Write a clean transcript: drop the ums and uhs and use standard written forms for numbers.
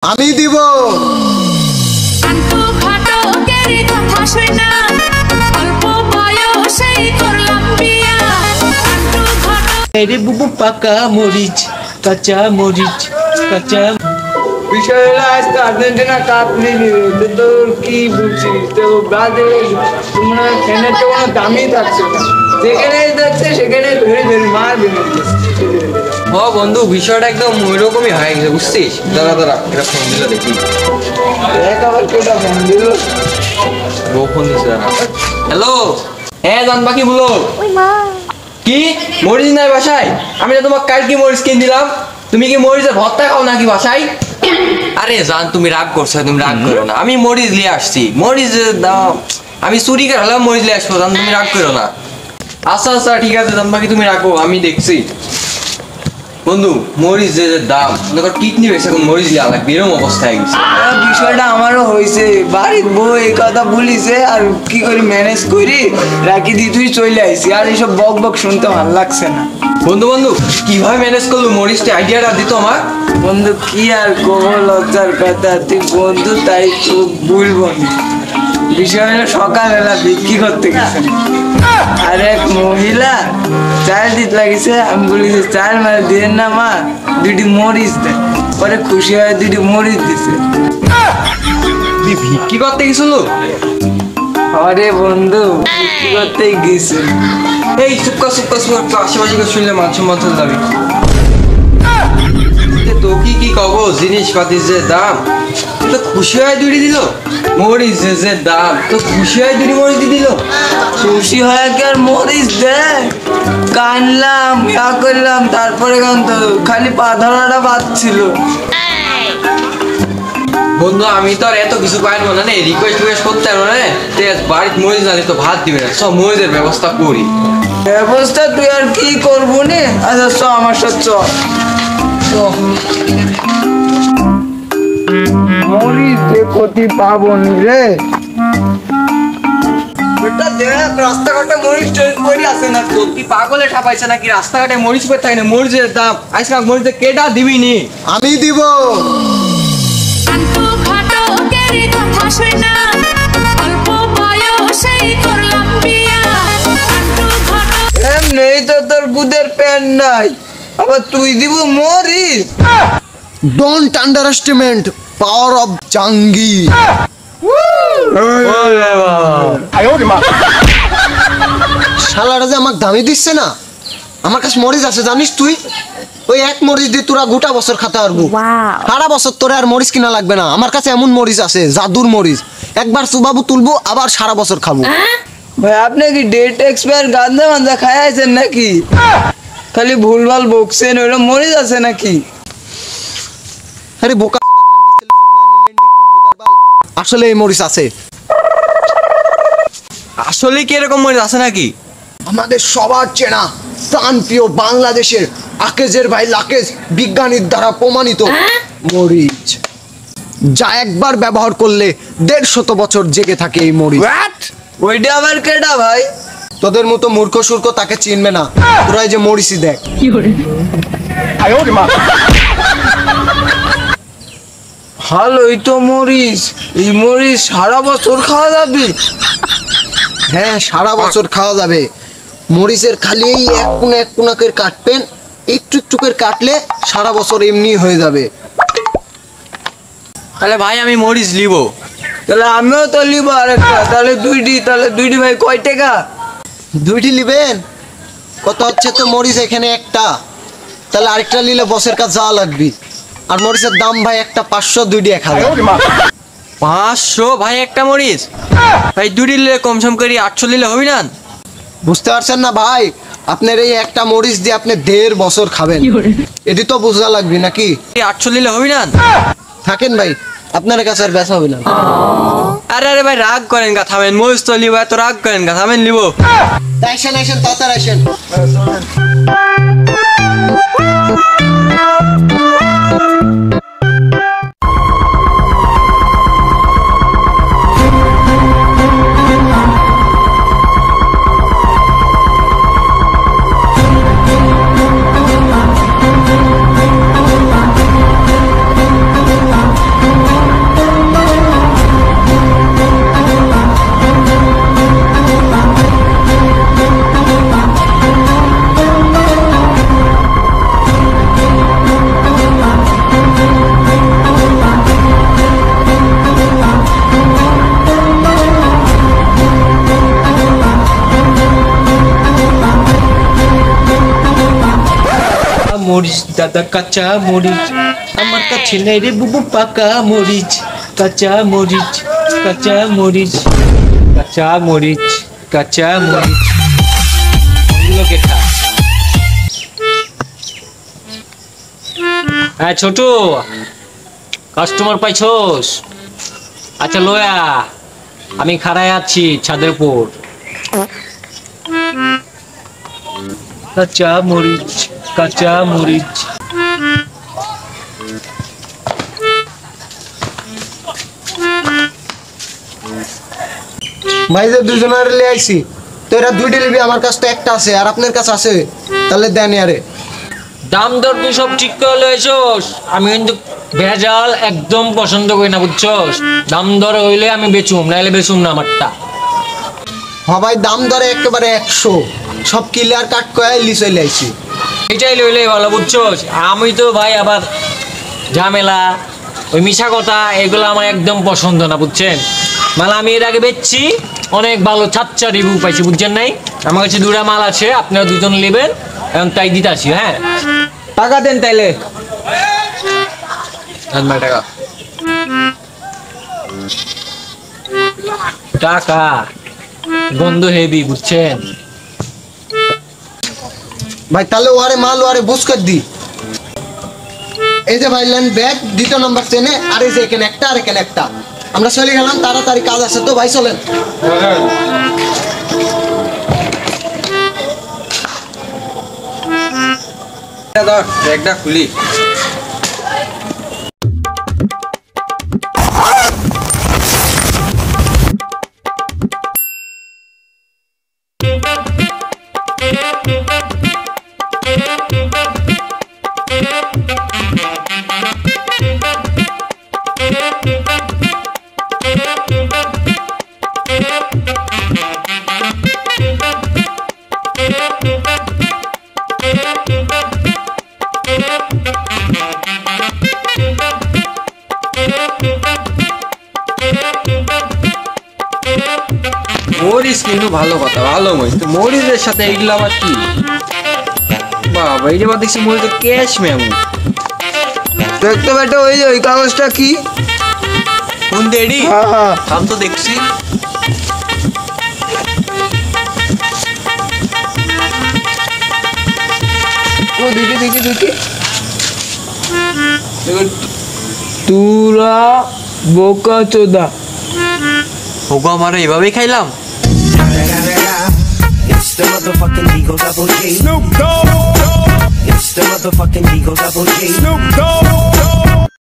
আমি দিব। বুবু পাকা মরিচ, কাঁচা মরিচ, কাঁচা। বিষয় হলো আজকে আর্জেন্টিনা কাপ নিয়ে নিবে, তো তোর কি বুঝছিস? তো ব্রাজিল তোমরা ফ্যানের তো কোনো দামই থাকছে না, যেখানে যাচ্ছে সেখানে ধরে ধরে মারবে। হ বন্ধু, বিষয়টা একদম ওইরকমই হয়ে গেছে, বুঝছিস? দাঁড়া দাঁড়া, এটা ফোন দিল দেখি। দেখ আবার কেটা ফোন দিল। বউ ফোন দিচ্ছে, দাঁড়া। হ্যালো, হ্যাঁ জান বাকি বলো। কি মরিচ নাই বাসায়? আমি তো তোমার কাল কি মরিচ কিনে দিলাম, তুমি কি মরিচের ভর্তা খাও নাকি বাসায়? আরে জান, তুমি রাগ করছো, তুমি রাগ করো না, আমি মরিচ নিয়ে আসছি। মরিচ দাম আমি চুরি করে হলাম, মরিচ নিয়ে আসবো, জান তুমি রাগ করো না। আচ্ছা আচ্ছা ঠিক আছে জান বাকি, তুমি রাখো, আমি দেখছি। বন্ধু মরিচ যে দাম, কিডনি বেশি, এখন মরিচ লিয়া লাগবে, এরকম অবস্থা হয়ে গেছে। বিষয়টা আমারও হয়েছে, বাড়ির বউ এই কথা বলিছে, আর কি করি ম্যানেজ করি রাখি দি, তুই চলে আইসি। আর এইসব বক বক শুনতে ভালো লাগছে না। বন্ধু বন্ধু কিভাবে ম্যানেজ করলো মরিচটা, আইডিয়াটা দিত আমার। বন্ধু কি আর কবো, লজ্জার কথা, তুই বন্ধু তাই তো ভুলবো না। বিষয় হলো সকালবেলা বিক্রি করতে গেছে, আর এক মহিলা চাল দিতে লাগিছে। আমি বলি যে চাল মানে দিয়ে না মা, দুটি মরিচ দেয়। পরে খুশি হয়ে দুটি মরিচ দিছে। তুই ভিক্ষি করতে গেছিল? আরে বন্ধু বিক্রি করতেই গেছে। এই চুপকা চুপকা চুপকা, আশেপাশে শুনলে মাছ মাছ যাবে। তো কি কব, জিনিসপাতির যে দাম, তো খুশি হয় দুটি দিল। মরিচ যে দাম, তো খুশি হয় দুটি মরিচ দিল। খুশি হয়ে কি আর মরিচ দেয়? কানলাম, ইয়া করলাম, তারপরে তো খালি পা ধরাটা বাজছিল। বন্ধু আমি তো আর এত কিছু পারবো না, রিকোয়েস্ট করতে পারবো না। বাড়িতে মরিচ জানি তো ভাত দিবে না, সব মরিচের ব্যবস্থা করি। ব্যবস্থা তুই আর কি করবো নে? আচ্ছা চ আমার সাথে চ। মরিচ যে ক্ষতি পাবো নি রে। রাস্তাঘাটে মরিচ পড়ে আছে না তো? কি পাগলে ঠাপাইছে নাকি? রাস্তাঘাটে মরিচ পড়ে থাকে না? মরিচের দাম আজকাল মরিচের কেটা দিবি নি? আমি দিব। এমনি তো তোর বুদের প্যান নাই, আবার তুই দিব মরিচ? ডোন্ট আন্ডারএস্টিমেট পাওয়ার অফ জাঙ্গি। শালারা যে আমাকে দামি দিচ্ছে না। আমার কাছে মরিচ আছে জানিস তুই? ওই এক মরিচ দিয়ে তোরা গোটা বছর খেতে পারবো। সারা বছর তোরা আর মরিচ কিনা লাগবে না। আমার কাছে এমন মরিচ আছে, জাদুর মরিচ, একবার সুবাবু তুলবো আবার সারা বছর খাবো। ভাই আপনি কি ডেট এক্সপায়ার গাঁজা মাঞ্জা খায় আছেন নাকি? খালি ভুলভাল বকছেন, ওইটা মরিচ আছে নাকি? আরে বোকা, আসলে এই মরিচ আছে। আসলে কি এরকম মরিচ আছে নাকি? আমাদের সবার চেনা প্রাণপ্রিয় বাংলাদেশের আকেজের ভাই লাকেজ বিজ্ঞানীর দ্বারা প্রমাণিত মরিচ, যা একবার ব্যবহার করলে 150 বছর জেগে থাকে এই মরিচ। ওইটা আবার কেডা ভাই? তোদের মতো মূর্খ সূর্খ তাকে চিনবে না, তোরা এই যে মরিচই দেখ। ভালোই তো মরিচ, এই মরিচ সারা বছর খাওয়া যাবে? হ্যাঁ সারা বছর খাওয়া যাবে। মরিচের খালি এই এক কোনা করে কাটবেন, একটু একটু করে কাটলে সারা বছর এমনি হয়ে যাবে। তাহলে ভাই আমি মরিচ নিব। তাহলে আমিও তো নিব আরেকটা, তাহলে দুইটি ভাই কয় টাকা? দুইটি নিবেন? কত হচ্ছে তো মরিচ এখানে একটা, তাহলে আরেকটা নিলে বসের কাছে যাওয়া লাগবে। আর মরিচের দাম ভাই একটা 500, দুইটি 1000। 500 ভাই একটা মরিচ? ভাই দুটি নিলে কমসম করি 800 নিলে হবে না? বুঝতে পারছেন না ভাই? আপনার এই একটা মরিচ দিয়ে আপনি 1.5 বছর খাবেন, এটি তো বোঝা লাগবে নাকি? 800 নিলে হবে না? থাকেন ভাই, আপনার কাছে আর বেচা হবে না। আরে ভাই রাগ করেন গা, থামেন। মরিচ তো লিব, এত রাগ করেন গা, থামেন লিব। আসেন তাড়াতাড়ি আসেন। মরিচ দাদা কাঁচা মরিচ আমার কাছে নেই রে বুবু পাকা মরিচ কাঁচা মরিচ কাঁচা মরিচ কাঁচা মরিচ কাঁচা মরিচ এগুলোকে খা। হ্যাঁ ছোট কাস্টমার পাইছস? আচ্ছা লয়া আমি খাড়ায় আছি ছাদের উপর। কাঁচা মরিচ কাঁচা মরিচ ভাই যে দুজনের লে আইছি তো এরা দুইটা লিবি, আমার কাছে তো একটা আছে আর আপনার কাছে আছে, তাহলে দেন আরে। দাম দর তুই সব ঠিক করে লইছস, আমি কিন্তু ভেজাল একদম পছন্দ করি না বুঝছস। দাম দর হইলে আমি বেচুম, নাইলে বেচুম না আমারটা। হ্যাঁ ভাই দাম ধরে একেবারে 100, সব ক্লিয়ার কাট করে চলে আইছি। এটাই লইলে ভালো বুঝছস। আমি তো ভাই আবার ঝামেলা ওই মিশা কথা এগুলো আমার একদম পছন্দ না বুঝছেন। মাল আমি এর আগে বেচছি, অনেক ভালো ছাচ্চা রিভিউ পাইছি বুঝছেন নাই। আমার কাছে দুটা মাল আছে, আপনারা দুজন নেবেন এবং তাই দিতে আসি। হ্যাঁ টাকা দেন তাইলে। টাকা টাকা বন্ধ হেবি বুঝছেন। ভাই তাহলে ওয়ারে মাল ওয়ারে বুঝ করে দি। এই যে ভাই লেন ব্যাগ 2 নম্বর চেনে, আর এই যে এখানে একটা আর এখানে একটা। আমরা চলে গেলাম, তাড়াতাড়ি কাজ আছে তো ভাই চলেন। ব্যাগটা খুলি। মরিচ কিন্তু ভালো কথা, ভালো মরিচ। তো মরিচের সাথে এগুলো আবার কি বাবা, এই যে আবার দেখছি মরিচের ক্যাশ মেমো। দেখতে বেটা ওই যে ওই কাগজটা কি? কোন দেড়ি হ্যাঁ আমি তো দেখছি। ও দেখি দেখি দেখি। তুরা বোকা চোদা। ওগো আমার এভাবেই খাইলাম। It's the motherfucking Eagle Double G. Snoop Dogg. It's the motherfucking Eagle Double G. Snoop Dogg.